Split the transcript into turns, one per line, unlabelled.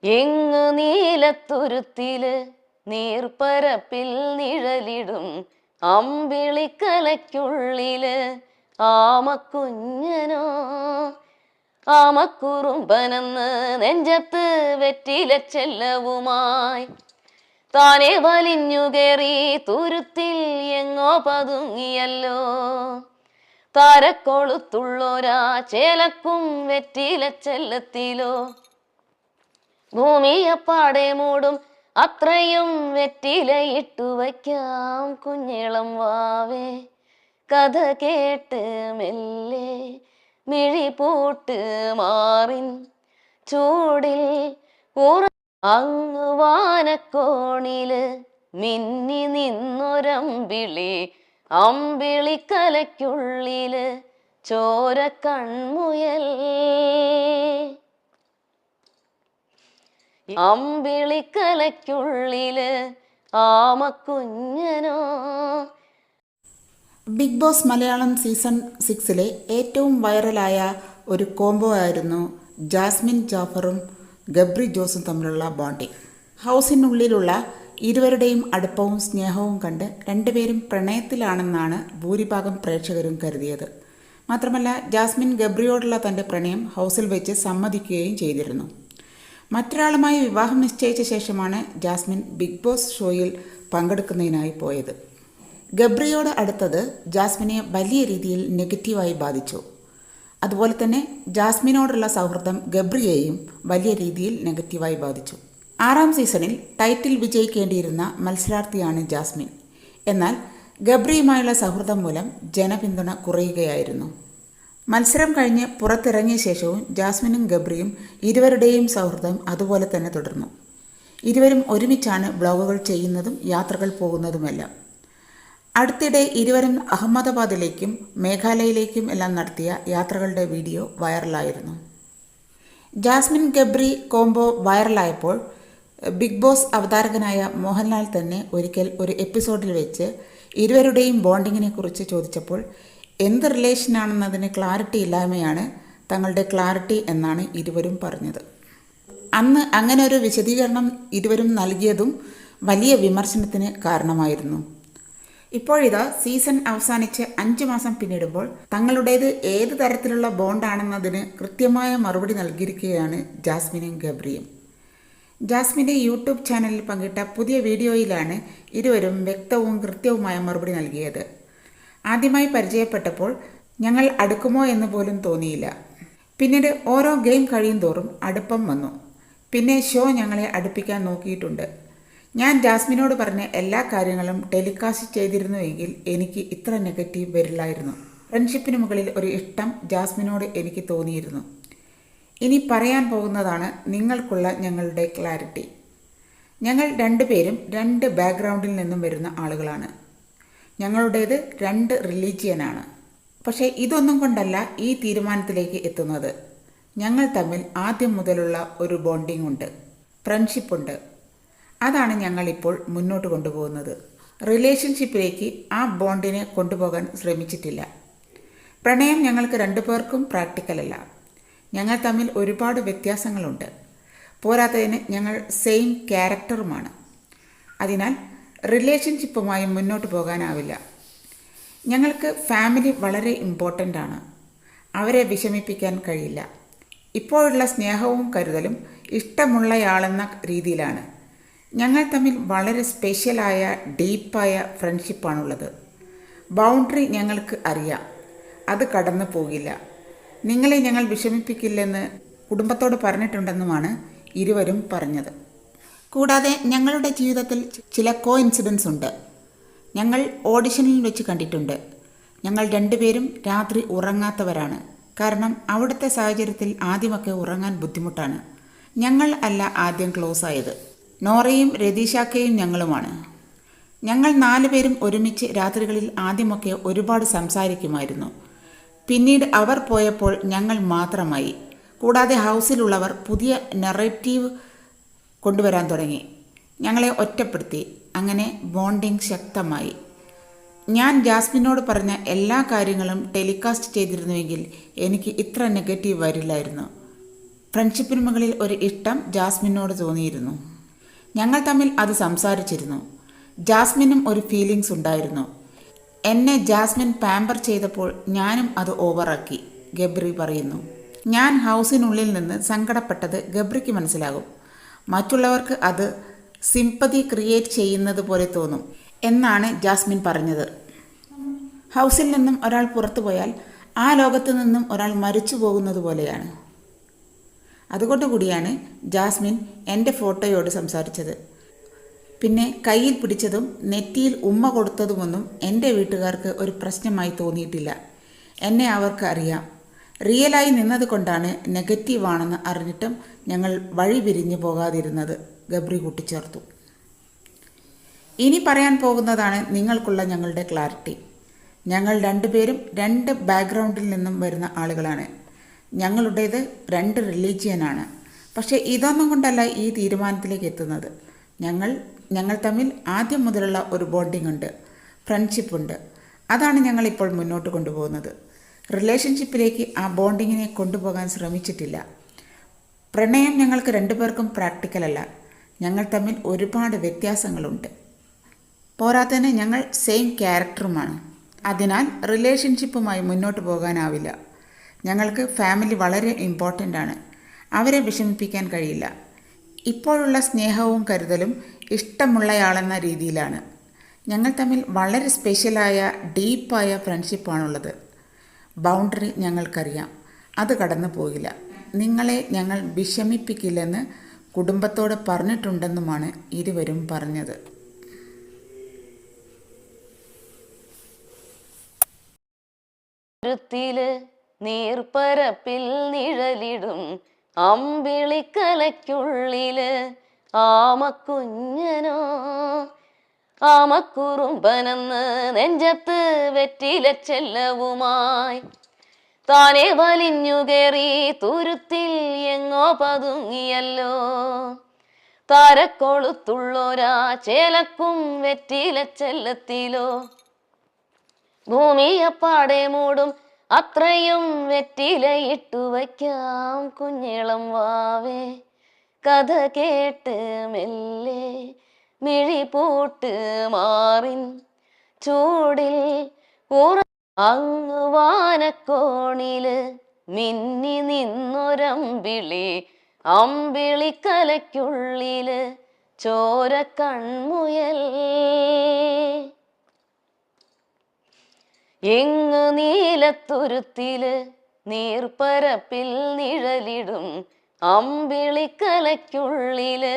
എങ്ങു നീലത്തുരുത്തില് നീർപ്പരപ്പിൽ നിഴലിടും അമ്പിളിക്കലയ്ക്കുള്ളില് ആമക്കുഞ്ഞനോ ആമക്കുറുമ്പനെന്ന് നെഞ്ചത്ത് വെറ്റില ചെല്ലവുമായി താനെ വലിഞ്ഞു കയറി തുരുത്തിൽ എങ്ങോ പതുങ്ങിയല്ലോ. താരക്കൊളുത്തുള്ളോരാ ചേലക്കും വെറ്റില ചെല്ലത്തിലോ. ഭൂമിയപ്പാടെ മൂടും അത്രയും വെറ്റിലയിട്ടു വയ്ക്കാം കുഞ്ഞിളം വാവേ. കഥ കേട്ട് മെല്ലെ മിഴി പൂട്ട് മാറിൻ ചൂടിൽ അങ്ങ് വാനക്കോണില് മിന്നി നിന്നൊരമ്പിളി അമ്പിളിക്കലയ്ക്കുള്ളില് ചോര കൺമുയൽ. അമ്പിളിക്കലയ്ക്കുള്ളില് ആമക്കുഞ്ഞനോ.
ബിഗ് ബോസ് മലയാളം സീസൺ 6 ഏറ്റവും വൈറലായ ഒരു കോംബോ ആയിരുന്നു ജാസ്മിൻ ജാഫറും ഗബ്രി ജോസും തമ്മിലുള്ള ബോണ്ടിങ്. ഹൗസിനുള്ളിലുള്ള ഇരുവരുടെയും അടുപ്പവും സ്നേഹവും കണ്ട് രണ്ടുപേരും പ്രണയത്തിലാണെന്നാണ് ഭൂരിഭാഗം പ്രേക്ഷകരും കരുതിയത്. മാത്രമല്ല, ജാസ്മിൻ ഗബ്രിയോടുള്ള തൻ്റെ പ്രണയം ഹൗസിൽ വെച്ച് സമ്മതിക്കുകയും ചെയ്തിരുന്നു. മറ്റൊരാളുമായി വിവാഹം നിശ്ചയിച്ച ശേഷമാണ് ജാസ്മിൻ ബിഗ് ബോസ് ഷോയിൽ പങ്കെടുക്കുന്നതിനായി പോയത്. ഗബ്രിയോട് അടുത്തത് ജാസ്മിനെ വലിയ രീതിയിൽ നെഗറ്റീവായി ബാധിച്ചു. അതുപോലെ തന്നെ ജാസ്മിനോടുള്ള സൗഹൃദം ഗബ്രിയെയും വലിയ രീതിയിൽ നെഗറ്റീവായി ബാധിച്ചു. 6ാം സീസണിൽ ടൈറ്റിൽ വിജയിക്കേണ്ടിയിരുന്ന മത്സരാർത്ഥിയാണ് ജാസ്മിൻ. എന്നാൽ ഗബ്രിയുമായുള്ള സൗഹൃദം മൂലം ജനപിന്തുണ കുറയുകയായിരുന്നു. മത്സരം കഴിഞ്ഞ് പുറത്തിറങ്ങിയ ശേഷവും ജാസ്മിനും ഗബ്രിയും ഇരുവരുടെയും സൗഹൃദം അതുപോലെ തന്നെ തുടർന്നു. ഇരുവരും ഒരുമിച്ചാണ് വ്ളോഗുകൾ ചെയ്യുന്നതും യാത്രകൾ പോകുന്നതുമെല്ലാം. അടുത്തിടെ ഇരുവരും അഹമ്മദാബാദിലേക്കും മേഘാലയയിലേക്കും എല്ലാം നടത്തിയ യാത്രകളുടെ വീഡിയോ വൈറലായിരുന്നു. ജാസ്മിൻ ഗബ്രി കോംബോ വൈറലായപ്പോൾ ബിഗ് ബോസ് അവതാരകനായ മോഹൻലാൽ തന്നെ ഒരിക്കൽ ഒരു എപ്പിസോഡിൽ വെച്ച് ഇരുവരുടെയും ബോണ്ടിങ്ങിനെ കുറിച്ച് ചോദിച്ചപ്പോൾ എന്ത് റിലേഷനാണെന്നതിന് ക്ലാരിറ്റി ഇല്ലായ്മയാണ് തങ്ങളുടെ ക്ലാരിറ്റി എന്നാണ് ഇരുവരും പറഞ്ഞത്. അന്ന് അങ്ങനെ ഒരു വിശദീകരണം ഇരുവരും നൽകിയതും വലിയ വിമർശനത്തിന് കാരണമായിരുന്നു. ഇപ്പോഴിതാ സീസൺ അവസാനിച്ച് 5 മാസം പിന്നിടുമ്പോൾ തങ്ങളുടേത് ഏത് തരത്തിലുള്ള ബോണ്ടാണെന്നതിന് കൃത്യമായ മറുപടി നൽകിയിരിക്കുകയാണ് ജാസ്മിനും ഗബ്രിയും. ജാസ്മിൻ്റെ യൂട്യൂബ് ചാനലിൽ പങ്കിട്ട പുതിയ വീഡിയോയിലാണ് ഇരുവരും വ്യക്തവും കൃത്യവുമായ മറുപടി നൽകിയത്. ആദ്യമായി പരിചയപ്പെട്ടപ്പോൾ ഞങ്ങൾ അടുക്കുമോ എന്ന് പോലും തോന്നിയില്ല. പിന്നീട് ഓരോ ഗെയിം കഴിയും തോറും അടുപ്പം വന്നു. പിന്നെ ഷോ ഞങ്ങളെ അടുപ്പിക്കാൻ നോക്കിയിട്ടുണ്ട്. ഞാൻ ജാസ്മിനോട് പറഞ്ഞ എല്ലാ കാര്യങ്ങളും ടെലികാസ്റ്റ് ചെയ്തിരുന്നുവെങ്കിൽ എനിക്ക് ഇത്ര നെഗറ്റീവ് വരില്ലായിരുന്നു. ഫ്രണ്ട്ഷിപ്പിന് മുകളിൽ ഒരു ഇഷ്ടം ജാസ്മിനോട് എനിക്ക് തോന്നിയിരുന്നു. ഇനി പറയാൻ പോകുന്നതാണ് നിങ്ങൾക്കുള്ള ഞങ്ങളുടെ ക്ലാരിറ്റി. ഞങ്ങൾ രണ്ടുപേരും 2 ബാക്ക്ഗ്രൗണ്ടിൽ നിന്നും വരുന്ന ആളുകളാണ്. ഞങ്ങളുടേത് 2 റിലീജിയനാണ്. പക്ഷേ ഇതൊന്നും കൊണ്ടല്ല ഈ തീരുമാനത്തിലേക്ക് എത്തുന്നത്. ഞങ്ങൾ തമ്മിൽ ആദ്യം മുതലുള്ള ഒരു ബോണ്ടിങ് ഉണ്ട്, ഫ്രണ്ട്ഷിപ്പുണ്ട്. അതാണ് ഞങ്ങളിപ്പോൾ മുന്നോട്ട് കൊണ്ടുപോകുന്നത്. റിലേഷൻഷിപ്പിലേക്ക് ആ ബോണ്ടിനെ കൊണ്ടുപോകാൻ ശ്രമിച്ചിട്ടില്ല. പ്രണയം ഞങ്ങൾക്ക് 2 പേർക്കും പ്രാക്ടിക്കലല്ല. ഞങ്ങൾ തമ്മിൽ ഒരുപാട് വ്യത്യാസങ്ങളുണ്ട്. പോരാത്തതിന് ഞങ്ങൾ സെയിം ക്യാരക്ടറുമാണ്. അതിനാൽ റിലേഷൻഷിപ്പുമായി മുന്നോട്ട് പോകാനാവില്ല. ഞങ്ങൾക്ക് ഫാമിലി വളരെ ഇമ്പോർട്ടൻ്റ് ആണ്. അവരെ വിഷമിപ്പിക്കാൻ കഴിയില്ല. ഇപ്പോഴുള്ള സ്നേഹവും കരുതലും ഇഷ്ടമുള്ളയാളെന്ന രീതിയിലാണ്. ഞങ്ങൾ തമ്മിൽ വളരെ സ്പെഷ്യലായ ഡീപ്പായ ഫ്രണ്ട്ഷിപ്പാണുള്ളത്. ബൗണ്ടറി ഞങ്ങൾക്ക് അറിയാം, അത് കടന്നു പോകില്ല. നിങ്ങളെ ഞങ്ങൾ വിഷമിപ്പിക്കില്ലെന്ന് കുടുംബത്തോട് പറഞ്ഞിട്ടുണ്ടെന്നുമാണ് ഇരുവരും പറഞ്ഞത്. കൂടാതെ ഞങ്ങളുടെ ജീവിതത്തിൽ ചില കോഇൻസിഡൻസ് ഉണ്ട്. ഞങ്ങൾ ഓഡിഷനിൽ വെച്ച് കണ്ടിട്ടുണ്ട്. ഞങ്ങൾ 2 പേരും രാത്രി ഉറങ്ങാത്തവരാണ്. കാരണം അവിടുത്തെ സാഹചര്യത്തിൽ ആദ്യമൊക്കെ ഉറങ്ങാൻ ബുദ്ധിമുട്ടാണ്. ഞങ്ങൾ അല്ല ആദ്യം ക്ലോസ് ആയത്. നോറയും രതീഷാക്കയും ഞങ്ങളുമാണ്. ഞങ്ങൾ 4 പേരും ഒരുമിച്ച് രാത്രികളിൽ ആദ്യമൊക്കെ ഒരുപാട് സംസാരിക്കുമായിരുന്നു. പിന്നീട് അവർ പോയപ്പോൾ ഞങ്ങൾ മാത്രമായി. കൂടാതെ ഹൗസിലുള്ളവർ പുതിയ നെറേറ്റീവ് കൊണ്ടുവരാൻ തുടങ്ങി. ഞങ്ങളെ ഒറ്റപ്പെടുത്തി. അങ്ങനെ ബോണ്ടിങ് ശക്തമായി. ഞാൻ ജാസ്മിനോട് പറഞ്ഞ എല്ലാ കാര്യങ്ങളും ടെലികാസ്റ്റ് ചെയ്തിരുന്നുവെങ്കിൽ എനിക്ക് ഇത്ര നെഗറ്റീവ് വരില്ലായിരുന്നു. ഫ്രണ്ട്ഷിപ്പിന് മുകളിൽ ഒരു ഇഷ്ടം ജാസ്മിനോട് തോന്നിയിരുന്നു. ഞങ്ങൾ തമ്മിൽ അത് സംസാരിച്ചിരുന്നു. ജാസ്മിനും ഒരു ഫീലിങ്സ് ഉണ്ടായിരുന്നു. എന്നെ ജാസ്മിൻ പാമ്പർ ചെയ്തപ്പോൾ ഞാനും അത് ഓവറാക്കി, ഗബ്രി പറയുന്നു. ഞാൻ ഹൗസിനുള്ളിൽ നിന്ന് സങ്കടപ്പെട്ടത് ഗബ്രിക്ക് മനസ്സിലാകും. മറ്റുള്ളവർക്ക് അത് സിമ്പതി ക്രിയേറ്റ് ചെയ്യുന്നത് പോലെ തോന്നും എന്നാണ് ജാസ്മിൻ പറഞ്ഞത്. ഹൗസിൽ നിന്നും ഒരാൾ പുറത്തു പോയാൽ ആ ലോകത്ത് നിന്നും ഒരാൾ മരിച്ചു പോകുന്നത് പോലെയാണ്. അതുകൊണ്ടുകൂടിയാണ് ജാസ്മിൻ എൻ്റെ ഫോട്ടോയോട് സംസാരിച്ചത്. പിന്നെ കയ്യിൽ പിടിച്ചതും നെറ്റിയിൽ ഉമ്മ കൊടുത്തതുമൊന്നും എൻ്റെ വീട്ടുകാർക്ക് ഒരു പ്രശ്നമായി തോന്നിയിട്ടില്ല. എന്നെ അവർക്ക് അറിയാം. റിയലായി നിന്നത് കൊണ്ടാണ് നെഗറ്റീവാണെന്ന് അറിഞ്ഞിട്ടും ഞങ്ങൾ വഴി പിരിഞ്ഞു പോകാതിരുന്നത്, ഗബ്രി കൂട്ടിച്ചേർത്തു. ഇനി പറയാൻ പോകുന്നതാണ് നിങ്ങൾക്കുള്ള ഞങ്ങളുടെ ക്ലാരിറ്റി. ഞങ്ങൾ രണ്ടുപേരും രണ്ട് ബാക്ക്ഗ്രൗണ്ടിൽ നിന്നും വരുന്ന ആളുകളാണ്. ഞങ്ങളുടേത് രണ്ട് റിലീജിയനാണ്. പക്ഷേ ഇതൊന്നും കൊണ്ടല്ല ഈ തീരുമാനത്തിലേക്ക് എത്തുന്നത്. ഞങ്ങൾ തമ്മിൽ ആദ്യം മുതലുള്ള ഒരു ബോണ്ടിങ് ഉണ്ട്, ഫ്രണ്ട്ഷിപ്പുണ്ട്. അതാണ് ഞങ്ങളിപ്പോൾ മുന്നോട്ട് കൊണ്ടുപോകുന്നത്. റിലേഷൻഷിപ്പിലേക്ക് ആ ബോണ്ടിങ്ങിനെ കൊണ്ടുപോകാൻ ശ്രമിച്ചിട്ടില്ല. പ്രണയം ഞങ്ങൾക്ക് രണ്ടുപേർക്കും പ്രാക്ടിക്കലല്ല. ഞങ്ങൾ തമ്മിൽ ഒരുപാട് വ്യത്യാസങ്ങളുണ്ട്. പോരാത്തതിന് ഞങ്ങൾ സെയിം ക്യാരക്ടറുമാണ്. അതിനാൽ റിലേഷൻഷിപ്പുമായി മുന്നോട്ട് പോകാനാവില്ല. ഞങ്ങൾക്ക് ഫാമിലി വളരെ ഇമ്പോർട്ടൻ്റ് ആണ്. അവരെ വിഷമിപ്പിക്കാൻ കഴിയില്ല. ഇപ്പോഴുള്ള സ്നേഹവും കരുതലും ഇഷ്ടമുള്ളയാളെന്ന രീതിയിലാണ്. ഞങ്ങൾ തമ്മിൽ വളരെ സ്പെഷ്യലായ ഡീപ്പായ ഫ്രണ്ട്ഷിപ്പാണുള്ളത്. ബൗണ്ടറി ഞങ്ങൾക്കറിയാം, അത് കടന്നു പോകില്ല. നിങ്ങളെ ഞങ്ങൾ വിഷമിപ്പിക്കില്ലെന്ന് കുടുംബത്തോട് പറഞ്ഞിട്ടുണ്ടെന്നുമാണ് ഇരുവരും പറഞ്ഞത്.
നീർപ്പരപ്പിൽ നിഴലിടും അമ്പിളിക്കലയ്ക്കുള്ളില് ആമക്കുഞ്ഞനോ ആമക്കുറുമ്പനെന്ന് നെഞ്ചത്ത് വെറ്റില ചെല്ലവുമായി താനെ വലിഞ്ഞു കയറി തുരുത്തിൽ എങ്ങോ പതുങ്ങിയല്ലോ. താരക്കൊളുത്തുള്ളോരാ ചേലക്കും വെറ്റില ചെല്ലത്തിലോ. ഭൂമിയപ്പാടെ മൂടും അത്രയും വെറ്റിലയിട്ടു വയ്ക്കാം കുഞ്ഞിളം വാവേ. കഥ കേട്ട് മെല്ലെ മിഴി പൂട്ട് മാറിൻ ചൂടിൽ അങ്ങ് വാനക്കോണില് മിന്നി നിന്നൊരമ്പിളി അമ്പിളിക്കലയ്ക്കുള്ളില് ചോര കൺമുയൽ. എങ്ങ് നീലത്തുരുത്തില് നീർപ്പരപ്പിൽ നിഴലിടും അമ്പിളിക്കലയ്ക്കുള്ളില്